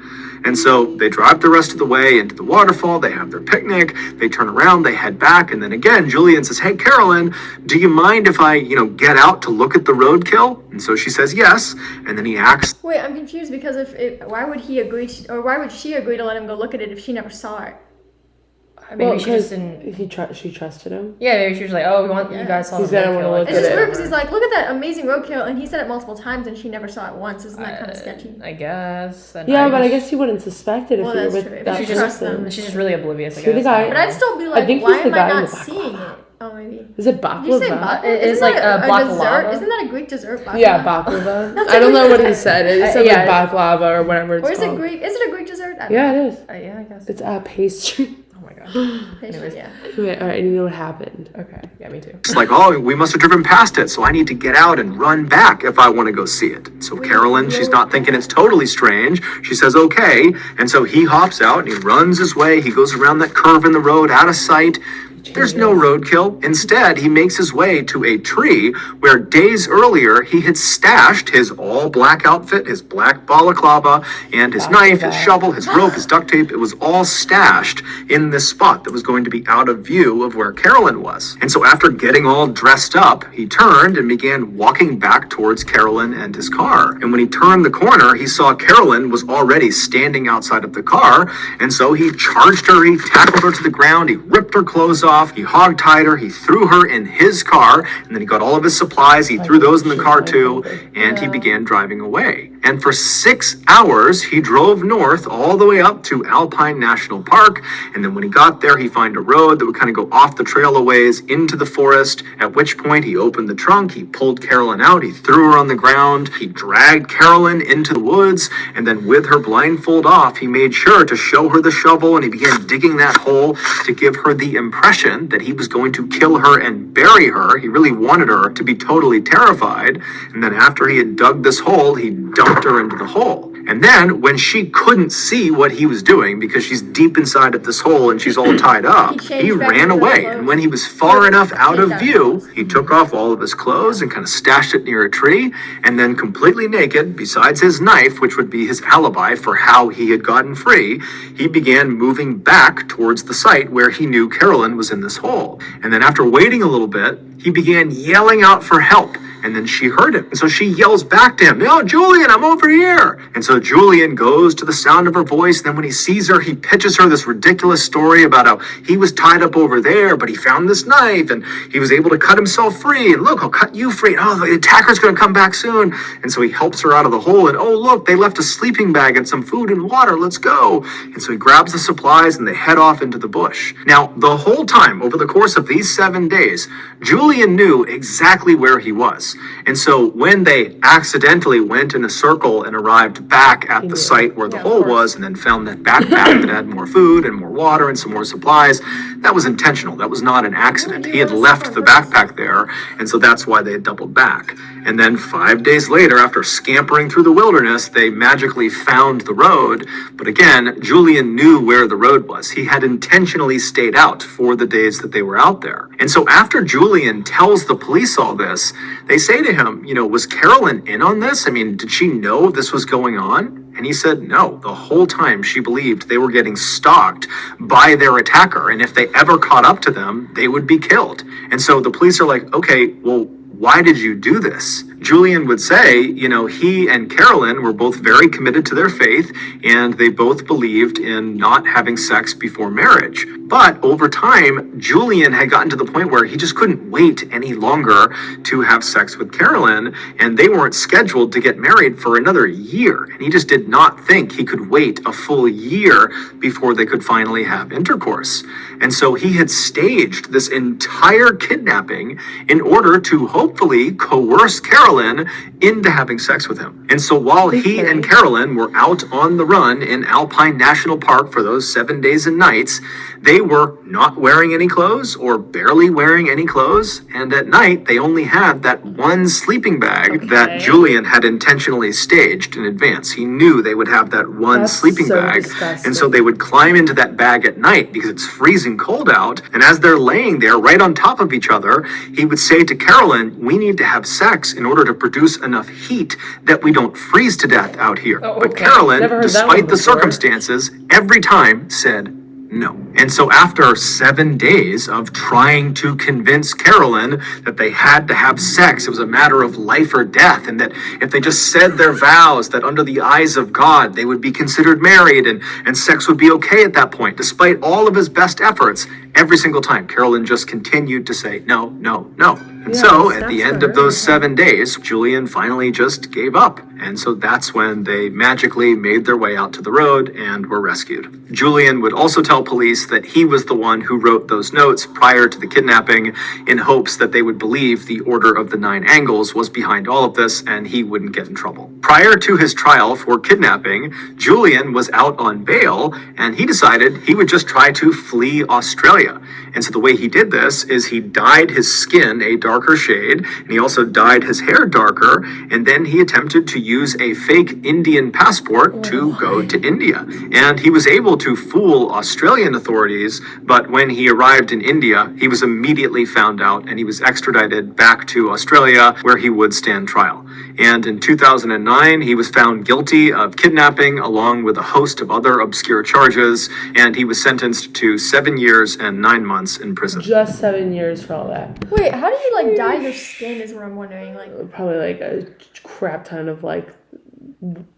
[SPEAKER 4] And so they drive the rest of the way into the waterfall. They have their picnic. They turn around, they head back. And then again, Julian says, hey, Carolyn, do you mind if I, get out to look at the roadkill? And so she says yes. And then he asks.
[SPEAKER 2] Wait, I'm confused because why would he agree or why would she agree to let him go look at it if she never saw it?
[SPEAKER 1] Maybe she just didn't.
[SPEAKER 3] She trusted him.
[SPEAKER 1] Yeah, maybe she was like, "Oh, you guys saw the roadkill."
[SPEAKER 2] It's just weird because he's like, "Look at that amazing roadkill," and he said it multiple times, and she never saw it once. Isn't that kind of sketchy?
[SPEAKER 1] I guess.
[SPEAKER 3] But I guess you wouldn't suspect it if you were with that person.
[SPEAKER 1] She's just really oblivious. I
[SPEAKER 3] guess. The guy,
[SPEAKER 2] but I'd still be like, why am I not seeing it? Oh, maybe.
[SPEAKER 3] Is it baklava?
[SPEAKER 1] It's like a
[SPEAKER 2] baklava. Isn't that a Greek dessert? Baklava?
[SPEAKER 3] Yeah, baklava. I don't know what he said. It said like baklava or whatever it's called.
[SPEAKER 2] Or is it Greek? Is it a Greek dessert?
[SPEAKER 3] Yeah, it is.
[SPEAKER 1] Yeah, I guess.
[SPEAKER 3] It's a pastry.
[SPEAKER 1] Oh my god.
[SPEAKER 2] Anyways, yeah.
[SPEAKER 3] Wait, all right, and you know what happened?
[SPEAKER 1] Okay, yeah, me too.
[SPEAKER 4] It's like, we must have driven past it, so I need to get out and run back if I want to go see it. So Carolyn, she's not thinking it's totally strange. She says, okay. And so he hops out and he runs his way. He goes around that curve in the road, out of sight. There's no roadkill. Instead, he makes his way to a tree where days earlier he had stashed his all-black outfit, his black balaclava, and his knife, his shovel, his rope, his duct tape. It was all stashed in this spot that was going to be out of view of where Carolyn was. And so after getting all dressed up, he turned and began walking back towards Carolyn and his car. And when he turned the corner, he saw Carolyn was already standing outside of the car. And so he charged her, he tackled her to the ground, he ripped her clothes off, he hog-tied her, he threw her in his car, and then he got all of his supplies, he threw those in the car too, and he began driving away. And for 6 hours, he drove north all the way up to Alpine National Park, and then when he got there, he found a road that would kind of go off the trail a ways into the forest, at which point he opened the trunk, he pulled Carolyn out, he threw her on the ground, he dragged Carolyn into the woods, and then with her blindfold off, he made sure to show her the shovel, and he began digging that hole to give her the impression that he was going to kill her and bury her. He really wanted her to be totally terrified. And then after he had dug this hole, he dumped her into the hole. And then when she couldn't see what he was doing because she's deep inside of this hole and she's all tied up, he ran away. And when he was far enough out of view, he took off all of his clothes and kind of stashed it near a tree. And then completely naked, besides his knife, which would be his alibi for how he had gotten free, he began moving back towards the site where he knew Carolyn was in this hole. And then after waiting a little bit, he began yelling out for help. And then she heard him. And so she yells back to him, "No, Julian, I'm over here." And so Julian goes to the sound of her voice. And then when he sees her, he pitches her this ridiculous story about how he was tied up over there, but he found this knife and he was able to cut himself free. And look, I'll cut you free. And oh, the attacker's going to come back soon. And so he helps her out of the hole. And oh, look, they left a sleeping bag and some food and water. Let's go. And so he grabs the supplies and they head off into the bush. Now, the whole time, over the course of these 7 days, Julian knew exactly where he was. And so when they accidentally went in a circle and arrived back at the site where the hole was and then found that backpack that had more food and more water and some more supplies, that was intentional. That was not an accident. He had left the backpack there, and so that's why they had doubled back. And then 5 days later, after scampering through the wilderness, they magically found the road. But again, Julian knew where the road was. He had intentionally stayed out for the days that they were out there. And so after Julian tells the police all this, they say to him, was Carolyn in on this? I mean, did she know this was going on? And he said no. The whole time she believed they were getting stalked by their attacker. And if they ever caught up to them, they would be killed. And so the police are like, okay, well, why did you do this? Julian would say, he and Carolyn were both very committed to their faith, and they both believed in not having sex before marriage. But over time, Julian had gotten to the point where he just couldn't wait any longer to have sex with Carolyn, and they weren't scheduled to get married for another year. And he just did not think he could wait a full year before they could finally have intercourse. And so he had staged this entire kidnapping in order to hopefully coerce Carolyn into having sex with him. And so while he and Carolyn were out on the run in Alpine National Park for those 7 days and nights, they were not wearing any clothes or barely wearing any clothes. And at night, they only had that one sleeping bag that Julian had intentionally staged in advance. He knew they would have that one sleeping bag. Disgusting. And so they would climb into that bag at night because it's freezing cold out. And as they're laying there right on top of each other, he would say to Carolyn, "We need to have sex in order sugar to produce enough heat that we don't freeze to death out here.
[SPEAKER 1] Oh,
[SPEAKER 4] But
[SPEAKER 1] okay.
[SPEAKER 4] Carolyn, despite the circumstances, every time said no. And so after 7 days of trying to convince Carolyn that they had to have sex, it was a matter of life or death, and that if they just said their vows, that under the eyes of God, they would be considered married and sex would be okay at that point, despite all of his best efforts, every single time, Carolyn just continued to say no, no, no. And so at the end of those 7 days, Julian finally just gave up. And so that's when they magically made their way out to the road and were rescued. Julian would also tell police that he was the one who wrote those notes prior to the kidnapping in hopes that they would believe the Order of the Nine Angles was behind all of this and he wouldn't get in trouble. Prior to his trial for kidnapping, Julian was out on bail and he decided he would just try to flee Australia. And so the way he did this is he dyed his skin a darker shade, and he also dyed his hair darker, and then he attempted to use a fake Indian passport to go to India. And he was able to fool Australian authorities, but when he arrived in India, he was immediately found out and he was extradited back to Australia where he would stand trial. And in 2009, he was found guilty of kidnapping along with a host of other obscure charges, and he was sentenced to 7 years and 9 months in prison.
[SPEAKER 3] Just 7 years for all that.
[SPEAKER 2] Wait, how do you like dye your skin is what I'm wondering. Like
[SPEAKER 3] probably like a crap ton of like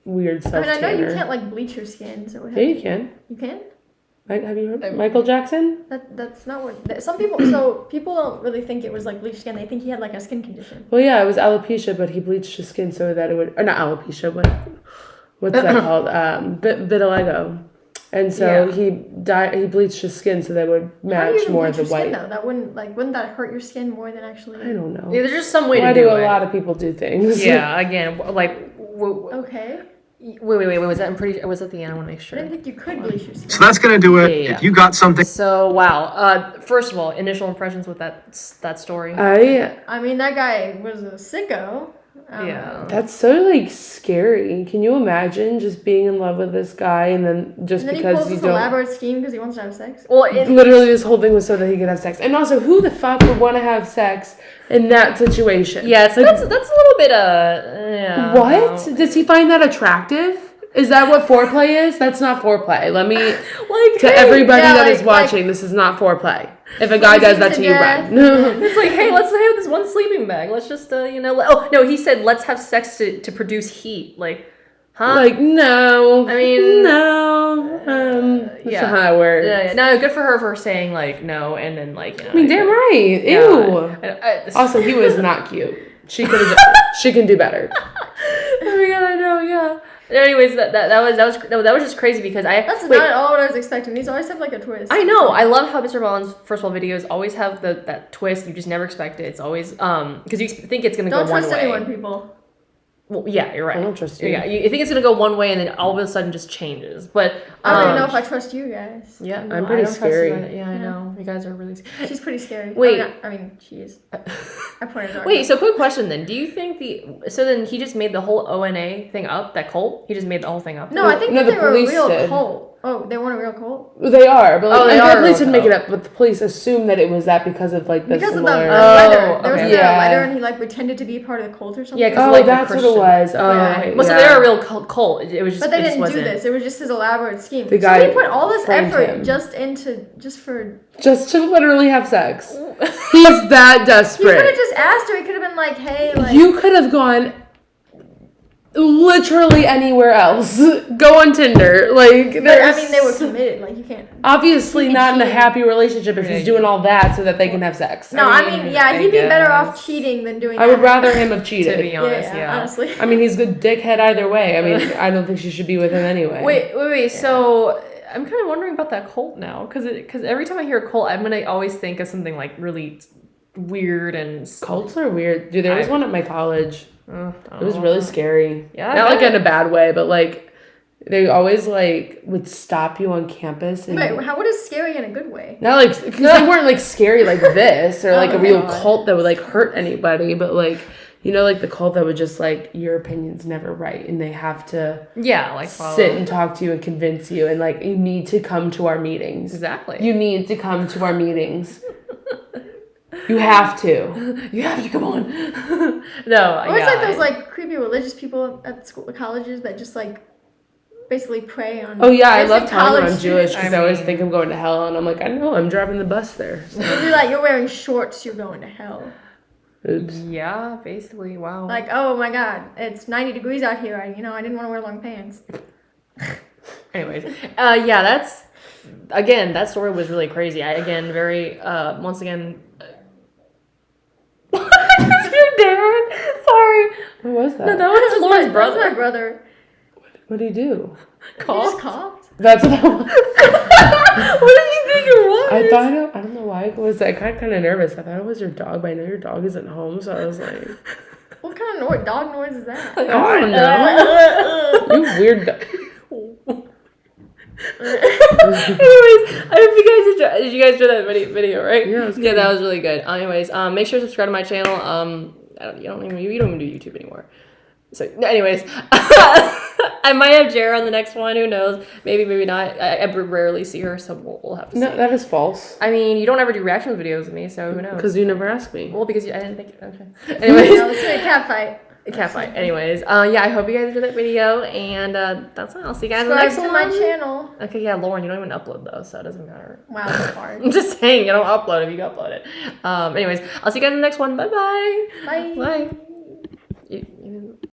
[SPEAKER 3] weird stuff.
[SPEAKER 2] I mean, I know you can't like bleach your skin, so
[SPEAKER 3] yeah, you can.
[SPEAKER 2] You can?
[SPEAKER 3] Like, have you heard Michael Jackson?
[SPEAKER 2] That's not what some people. So people don't really think it was like bleached skin. They think he had like a skin condition.
[SPEAKER 3] Well, yeah, it was alopecia, but he bleached his skin so that it would, or not alopecia, but what's that called? Vitiligo. And so he bleached his skin so that would match more of the white.
[SPEAKER 2] Skin, though? That wouldn't that hurt your skin more than actually?
[SPEAKER 3] I don't know.
[SPEAKER 1] Yeah, there's just some way to do it.
[SPEAKER 3] Why do a lot of people do things?
[SPEAKER 1] Yeah, again, like.
[SPEAKER 2] Okay.
[SPEAKER 1] Wait. Was that? I'm pretty. Was that the end? I want to make sure.
[SPEAKER 2] I didn't think you could bleach your skin.
[SPEAKER 4] So that's gonna do it.
[SPEAKER 1] Yeah.
[SPEAKER 4] If you got something.
[SPEAKER 1] So wow. First of all, initial impressions with that story.
[SPEAKER 2] I mean, that guy was a sicko.
[SPEAKER 1] Yeah.
[SPEAKER 3] That's so like scary. Can you imagine just being in love with this guy and then
[SPEAKER 2] because
[SPEAKER 3] you
[SPEAKER 2] he pulls
[SPEAKER 3] don't
[SPEAKER 2] this elaborate scheme because he wants to have sex?
[SPEAKER 1] Well,
[SPEAKER 3] literally this whole thing was so that he could have sex. And also, who the fuck would want to have sex in that situation?
[SPEAKER 1] Yeah, that's a little bit yeah.
[SPEAKER 3] What? Does he find that attractive? Is that what foreplay is? That's not foreplay. Let me everybody that is watching, this is not foreplay. If a guy does that to you, run.
[SPEAKER 1] It's like, hey, let's have this one sleeping bag. Let's just, oh, no, he said, let's have sex to produce heat. Like, huh?
[SPEAKER 3] Like, no.
[SPEAKER 1] I mean,
[SPEAKER 3] no. That's not how it works.
[SPEAKER 1] Yeah. No, good for her for saying, like, no, and then, like,
[SPEAKER 3] I mean, damn right. Ew.
[SPEAKER 1] Yeah.
[SPEAKER 3] Also, he was not cute. She can do better.
[SPEAKER 1] Oh my god, I know, yeah. Anyways, that was just crazy because
[SPEAKER 2] that's not at all what I was expecting. These always have like a twist.
[SPEAKER 1] I know. I love how MrBallen's first of all videos always have that twist. You just never expect it. It's always because you think it's gonna go one way.
[SPEAKER 2] Don't trust anyone, people.
[SPEAKER 1] Well, yeah, you're right.
[SPEAKER 3] I don't trust you.
[SPEAKER 1] Yeah, you think it's gonna go one way and then all of a sudden just changes. But
[SPEAKER 2] I don't even know if I trust you guys.
[SPEAKER 1] Yeah,
[SPEAKER 3] I'm pretty scary.
[SPEAKER 1] Yeah, I know. You guys are really scary.
[SPEAKER 2] She's pretty scary.
[SPEAKER 1] Wait,
[SPEAKER 2] I mean, she is. I pointed out.
[SPEAKER 1] Wait, so quick question then. Do you think so then he just made the whole ONA thing up, that cult? He just made the whole thing up?
[SPEAKER 2] No, I think that they were a real cult. Oh, they weren't a real cult?
[SPEAKER 3] They are, but like,
[SPEAKER 1] the
[SPEAKER 3] police didn't make it up, but the police assumed that it was that because of like the
[SPEAKER 2] because
[SPEAKER 3] similar...
[SPEAKER 2] of the letter. There was a letter and he like pretended to be part of the cult or something.
[SPEAKER 1] Yeah,
[SPEAKER 3] because
[SPEAKER 1] like
[SPEAKER 3] that's what it was.
[SPEAKER 1] Well, so they're a real cult. It was just,
[SPEAKER 2] but they didn't do this. It was just his elaborate scheme.
[SPEAKER 3] The guy
[SPEAKER 2] so he put all this effort
[SPEAKER 3] him.
[SPEAKER 2] just
[SPEAKER 3] to literally have sex. He's that desperate.
[SPEAKER 2] He could have just asked her. He could have been like, hey, like...
[SPEAKER 3] You could have gone literally anywhere else. Go on Tinder. Like,
[SPEAKER 2] but, I mean, they were committed. Like, you can't...
[SPEAKER 3] Obviously not in a happy relationship if he's doing all that so that they can have sex.
[SPEAKER 2] No, I mean he'd be better off cheating than doing that.
[SPEAKER 3] I would rather him have cheated.
[SPEAKER 1] To be honest,
[SPEAKER 2] yeah. Honestly.
[SPEAKER 3] I mean, he's a good dickhead either way. I mean, I don't think she should be with him anyway.
[SPEAKER 1] Wait. So... I'm kind of wondering about that cult now, because every time I hear a cult, I'm gonna always think of something like really weird and...
[SPEAKER 3] Cults are weird. Dude, there was one at my college. It was really scary.
[SPEAKER 1] Yeah,
[SPEAKER 3] not like in a bad way, but like they always like would stop you on campus. And
[SPEAKER 2] wait, what is scary in a good way?
[SPEAKER 3] Not like because they weren't like scary like this or like a real cult that would like hurt anybody, but like. You know, like the cult that would just like, your opinion's never right. And they have to sit and talk to you and convince you. And like, you need to come to our meetings.
[SPEAKER 1] Exactly.
[SPEAKER 3] You need to come to our meetings. You have to.
[SPEAKER 1] You have to come on. No,
[SPEAKER 2] or it's like those like creepy religious people at school, colleges that just like basically prey on.
[SPEAKER 3] Oh yeah, I love telling them I'm Jewish
[SPEAKER 2] students.
[SPEAKER 3] because I always think I'm going to hell, and I'm like, I know, I'm driving the bus there. So.
[SPEAKER 2] You'll be like, you're wearing shorts, you're going to hell.
[SPEAKER 3] Oops.
[SPEAKER 1] Yeah, basically. Wow.
[SPEAKER 2] Like, oh my God, it's 90 degrees out here. I didn't want to wear long pants.
[SPEAKER 1] Anyways, yeah, that story was really crazy. Once again. Your dad? Sorry.
[SPEAKER 3] What was that?
[SPEAKER 1] No, that was Lauren's brother.
[SPEAKER 2] That's my brother.
[SPEAKER 3] What did he do?
[SPEAKER 2] He just coughed.
[SPEAKER 3] That's what I was.
[SPEAKER 1] What did you think it was?
[SPEAKER 3] I don't know why it was. I got kind of nervous. I thought it was your dog, but I know your dog isn't home, so I was like,
[SPEAKER 2] what kind of dog noise is that?
[SPEAKER 3] I don't know. You weird dog.
[SPEAKER 1] Anyways, I hope you guys enjoyed. Did you guys enjoy that video, right?
[SPEAKER 3] Yeah,
[SPEAKER 1] yeah, that was really good. Anyways, make sure to subscribe to my channel. You don't even do YouTube anymore. So, anyways, I might have Jara on the next one. Who knows? Maybe, maybe not. I rarely see her, so we'll have to see.
[SPEAKER 3] No, that is false.
[SPEAKER 1] I mean, you don't ever do reaction videos with me, so who knows?
[SPEAKER 3] Because you never ask me.
[SPEAKER 1] Well, because I didn't think. Okay. Anyways,
[SPEAKER 2] No, let's do a cat fight.
[SPEAKER 1] Cat fight. Anyways, yeah, I hope you guys enjoyed that video, and that's all. I'll see you guys in the
[SPEAKER 2] Subscribe
[SPEAKER 1] next
[SPEAKER 2] to
[SPEAKER 1] one.
[SPEAKER 2] my channel.
[SPEAKER 1] Okay, yeah, Lauren, you don't even upload though, so it doesn't matter.
[SPEAKER 2] Wow, that's hard.
[SPEAKER 1] I'm just saying, you don't upload if you upload it. Anyways, I'll see you guys in the next one. Bye-bye.
[SPEAKER 2] Bye.
[SPEAKER 1] Bye.